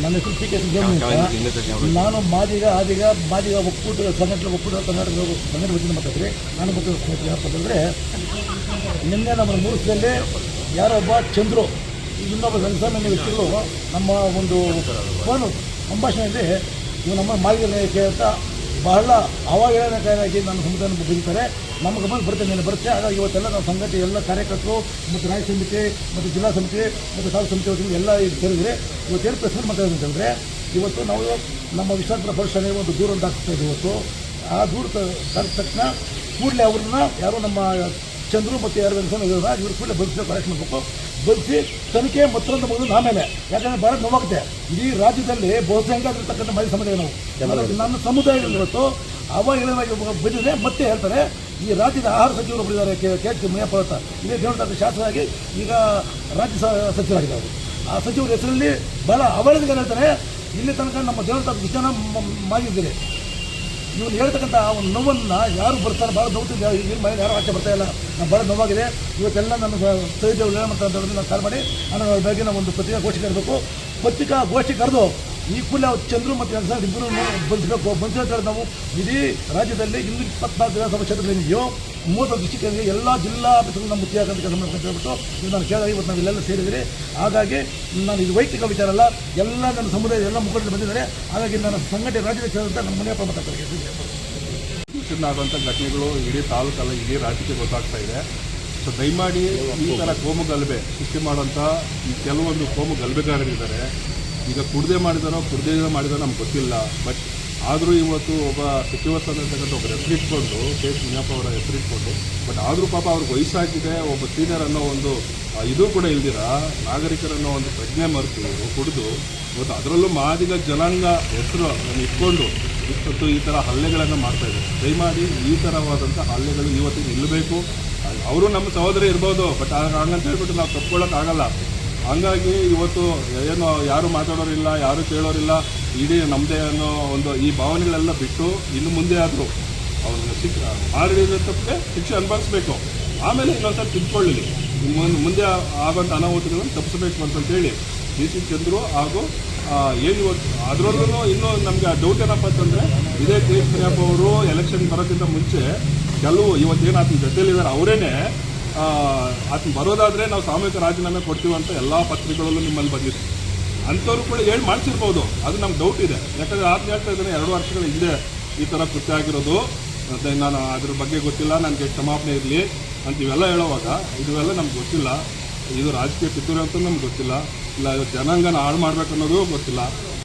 ನನ್ನ ಹೆಸರು ಕೆ ಸುಬ್ರಹ್ಮಣ್ಯ. ನಾನು ಮಾದಿಗ ಒಕ್ಕೂಟ ಸಂಘಟನೆ ಕರ್ನಾಟಕ ಸಂಘಟನೆ ವತಿಯಿಂದ ಮಾತಾಡ್ತೀವಿ. ನಾನು ಮತ್ತು ಏನಪ್ಪಂತಂದರೆ ನಿನ್ನೆ ನಮ್ಮ ಮೂರ್ಸದಲ್ಲಿ ಯಾರೊಬ್ಬ ಚಂದ್ರು ಇನ್ನೊಬ್ಬ ಸಾಮಾನ್ಯ ವ್ಯಕ್ತಿಗಳು ನಮ್ಮ ಒಂದು ಫೋನು ಸಂಭಾಷಣೆಯಲ್ಲಿ ಇವು ನಮ್ಮ ಮಾದಿಗರಿಗೆ ಅಂತ ಬಹಳ ಅವಹೇಳನಕಾರಿಯಾಗಿ ನನ್ನ ಸಮುದಾಯ ಬರೀತಾರೆ. ನಮ್ಮ ಗಮನ ಬರುತ್ತೆ. ಹಾಗಾಗಿ ಇವತ್ತೆಲ್ಲ ನಾವು ಸಂಘಟನೆ ಎಲ್ಲ ಕಾರ್ಯಕರ್ತರು ಮತ್ತು ರಾಜ್ಯ ಸಮಿತಿ ಮತ್ತು ಜಿಲ್ಲಾ ಸಮಿತಿ ಮತ್ತು ತಾಲೂಕು ಸಮಿತಿ ವತಿಯಿಂದ ಎಲ್ಲ ಸೇರಿದರೆ ಇವತ್ತೇನು ಪ್ರೆಸ್ ಮಾತಾಡೋದು ಅಂತಂದರೆ, ಇವತ್ತು ನಾವು ನಮ್ಮ ವಿಶ್ವಾಸಪುರ ಪೊಲೀಸ್ ಒಂದು ದೂರನ್ನು ದಾಖಲಿಸ್ತಾ ಇದ್ದೀವಿ. ಇವತ್ತು ಆ ದೂರ ದಾಖಲಿಸಿದ ತಕ್ಷಣ ಕೂಡಲೇ ಅವ್ರನ್ನ ಯಾರು ನಮ್ಮ ಚಂದ್ರು ಮತ್ತು ಯಾರು ಇವರು ಕೂಡಲೇ ಬಂಧಿಸಬೇಕು, ಅರೆಸ್ಟ್ ಮಾಡಬೇಕು. ಬಂಧಿಸಿ ತನಿಖೆ ಮತ್ತೊಂದು ಮಗದೊಂದು ಆಮೇಲೆ, ಯಾಕಂದರೆ ಭಾಳ ನೋವಾಗುತ್ತೆ. ಇಡೀ ರಾಜ್ಯದಲ್ಲಿ ಬಹುಸಂಖ್ಯಾತ ಆಗಿರ್ತಕ್ಕಂಥ ಮಾಜಿ ಸಮುದಾಯ ನಾವು ನನ್ನ ಸಮುದಾಯದಲ್ಲಿ ಇವತ್ತು ಅವಹೇಳನವಾಗಿ ಬಂದಿದೆ. ಮತ್ತೆ ಹೇಳ್ತಾರೆ, ಈ ರಾಜ್ಯದ ಆಹಾರ ಸಚಿವರು ಬಂದಿದ್ದಾರೆ ಕೆ ಮುನಿಯಪ್ಪ ಅಂತ, ಇದೇ ದೇವರ ಶಾಸಕರಾಗಿ ಈಗ ರಾಜ್ಯ ಸಚಿವರಾಗಿದ್ದಾರೆ. ಆ ಸಚಿವರ ಹೆಸರಲ್ಲಿ ಭಾಳ ಅವಹೇಳನಗೆ ಹೇಳ್ತಾರೆ. ಇಲ್ಲಿ ತನಕ ನಮ್ಮ ದೇವರ ಇಷ್ಟು ಜನ ಮಾಡಿದ್ದೀರಿ. ಇವನು ಹೇಳ್ತಕ್ಕಂಥ ಒಂದು ನೋವನ್ನು ಯಾರು ಬರ್ತಾರೆ, ಭಾಳ ನೋಡ್ತಿದ್ದೆ. ಈಗಿನ ಮನೆಯಲ್ಲಿ ಯಾರು ಆಚೆ ಬರ್ತಾ ಇಲ್ಲ. ನಾನು ಭಾಳ ನೋವಾಗಿದೆ. ಇವತ್ತೆಲ್ಲ ನನ್ನ ಸಹೋದ್ಯೋಗಿಗಳು ಏನು ಮಾಡ್ತಾರೆ ಅಂತ ನಾನು ಕಾಲ್ ಮಾಡಿ ನಾನು ಬೆಳಗ್ಗೆ ನಾವು ಒಂದು ಪತ್ರಿಕಾಗೋಷ್ಠಿ ಕರೆಬೇಕು. ಪತ್ರಿಕಾಗೋಷ್ಠಿ ಕರೆದು ಈ ಕೂಡಲೇ ಚಂದ್ರು ಮತ್ತು ಇಬ್ಬರು ಬಂಧಿಸಬೇಕು. ನಾವು ಇಡೀ ರಾಜ್ಯದಲ್ಲಿ 24 ವಿಧಾನಸಭಾ ಕ್ಷೇತ್ರಗಳೇನಿದೆಯೋ 30 ಡಿಸ್ಟಿಕ್ಗಳಿಗೆ ಎಲ್ಲ ಜಿಲ್ಲಾ ಆಫೀಸ್ಗಳು ನಮ್ಮ ಮುಖ್ಯ ಆಗಂತ ಕೆಲಸ ಮಾಡ್ಕೊಂಡು ಹೇಳ್ಬಿಟ್ಟು ಇದು ನಾನು ಕೇಳಿದಾಗ ಇವತ್ತು ನಾವು ಇಲ್ಲೆಲ್ಲ ಸೇರಿದರೆ. ಹಾಗಾಗಿ ನಾನು ಇದು ವೈಯಕ್ತಿಕ ವಿಚಾರ ಅಲ್ಲ, ಎಲ್ಲ ನನ್ನ ಸಮುದಾಯದ ಎಲ್ಲ ಮುಖಂಡರು ಬಂದಿದ್ದಾರೆ. ಹಾಗಾಗಿ ನನ್ನ ಸಂಘಟನೆ ರಾಜ್ಯದ ಸೇರಿದಂಥ ನಮ್ಮ ಮುನಿಯಪ್ಪ ಮಾತಾಡ್ತಾರೆ. ಆಗುವಂಥ ಘಟನೆಗಳು ಇಡೀ ತಾಲೂಕಲ್ಲ, ಇಡೀ ರಾಜ್ಯಕ್ಕೆ ಗೊತ್ತಾಗ್ತಾ ಇದೆ. ಸೊ ದಯಮಾಡಿ ಈ ಥರ ಕೋಮು ಗಲಭೆ ಸೃಷ್ಟಿ ಮಾಡುವಂಥ ಈ ಕೆಲವೊಂದು ಕೋಮು ಗಲಭೆಗಾರರಿದ್ದಾರೆ. ಈಗ ಕುಡ್ದೆ ಮಾಡಿದಾರೋ ನಮ್ಗೆ ಗೊತ್ತಿಲ್ಲ. ಬಟ್ ಆದರೂ ಇವತ್ತು ಒಬ್ಬ ಸಚಿವ ಸ್ಥಾನದಲ್ಲಿರ್ತಕ್ಕಂಥ ಒಬ್ಬರು ಹೆಸರಿಟ್ಕೊಂಡು ಕೆ ಮುನಿಯಪ್ಪ ಅವರ ಹೆಸರಿಟ್ಕೊಂಡು, ಬಟ್ ಆದರೂ ಪಾಪ ಅವ್ರಿಗೆ ವಯಸ್ಸಾಗಿದೆ, ಒಬ್ಬ ಸೀನಿಯರ್ ಅನ್ನೋ ಒಂದು ಇದು ಕೂಡ ಇಲ್ದಿರ ನಾಗರಿಕರನ್ನೋ ಒಂದು ಪ್ರಜ್ಞೆ ಮರೆತು ಕುಡಿದು ಇವತ್ತು ಅದರಲ್ಲೂ ಮಾದಿಗ ಜನಾಂಗ ಹೆಸರು ಇಟ್ಕೊಂಡು ಇವತ್ತು ಈ ಥರ ಹಲ್ಲೆಗಳನ್ನು ಮಾಡ್ತಾಯಿದ್ದಾರೆ. ದಯಮಾಡಿ ಈ ಥರವಾದಂಥ ಹಲ್ಲೆಗಳು ಇವತ್ತು ನಿಲ್ಲಬೇಕು. ಅವರು ನಮ್ಮ ಸಹೋದರಿ ಇರ್ಬೋದು, ಬಟ್ ಹಂಗಂತ ಹೇಳ್ಬಿಟ್ಟು ನಾವು ತಪ್ಕೊಳ್ಳೋಕ್ಕಾಗಲ್ಲ. ಹಂಗಾಗಿ ಇವತ್ತು ಏನು ಯಾರು ಮಾತಾಡೋರಿಲ್ಲ, ಯಾರು ಕೇಳೋರಿಲ್ಲ, ಇಡೀ ನಮ್ಮದೇ ಅನ್ನೋ ಒಂದು ಈ ಭಾವನೆಗಳೆಲ್ಲ ಬಿಟ್ಟು ಇನ್ನು ಮುಂದೆ ಆದರೂ ಅವ್ರಿಗೆ ಮಾಡಿದ ತಪ್ಪಿಗೆ ಶಿಕ್ಷೆ ಅನುಭವಿಸ್ಬೇಕು. ಆಮೇಲೆ ಇನ್ನೊಂದ್ಸಲ ತಿಳ್ಕೊಳ್ಳಿ, ಮುಂದೆ ಆಗೋಂಥ ಅನಾಹುತಗಳನ್ನು ತಪ್ಪಿಸಬೇಕು ಅಂತಂತೇಳಿ DC ಚಂದ್ರು ಹಾಗೂ ಏನು ಇವತ್ತು ಅದರಲ್ಲೂ ಇನ್ನೂ ನಮಗೆ ಡೌಟ್ ಏನಪ್ಪ ಅಂತಂದರೆ, ಇದೇ ಕೆ ಮುನಿಯಪ್ಪ ಅವರು ಎಲೆಕ್ಷನ್ ಬರೋಕ್ಕಿಂತ ಮುಂಚೆ ಕೆಲವು ಇವತ್ತೇನು ಆತನ ಜೊತೆಯಲ್ಲಿದ್ದಾರೆ ಅವರೇನೆ ಆತನ ಬರೋದಾದರೆ ನಾವು ಸಾಮೂಹಿಕ ರಾಜೀನಾಮೆ ಕೊಡ್ತೀವಿ ಅಂತ ಎಲ್ಲ ಪತ್ರಿಕೆಗಳಲ್ಲೂ ನಿಮ್ಮಲ್ಲಿ ಬಂದಿತ್ತು. ಅಂಥವ್ರು ಕೂಡ ಹೇಳಿ ಮಾಡಿಸಿರ್ಬೋದು, ಅದು ನಮ್ಗೆ ಡೌಟ್ ಇದೆ. ಯಾಕಂದರೆ ಆತನ ಹೇಳ್ತಾ ಇದ್ದಾನೆ 2 ವರ್ಷಗಳ ಹಿಂದೆ ಈ ಥರ ಕೃತ್ಯ ಆಗಿರೋದು, ಮತ್ತು ನಾನು ಅದ್ರ ಬಗ್ಗೆ ಗೊತ್ತಿಲ್ಲ, ನನಗೆ ಕ್ಷಮಾಪಣೆ ಇರಲಿ ಅಂತ ಇವೆಲ್ಲ ಹೇಳೋವಾಗ ಇವೆಲ್ಲ ನಮ್ಗೆ ಗೊತ್ತಿಲ್ಲ. ಇದು ರಾಜಕೀಯ ಕಿತ್ತೂರು ಅಂತ ನಮ್ಗೆ ಗೊತ್ತಿಲ್ಲ, ಇಲ್ಲ ಜನಾಂಗನ ಹಾಳು ಮಾಡಬೇಕು ಅನ್ನೋದು ಗೊತ್ತಿಲ್ಲ.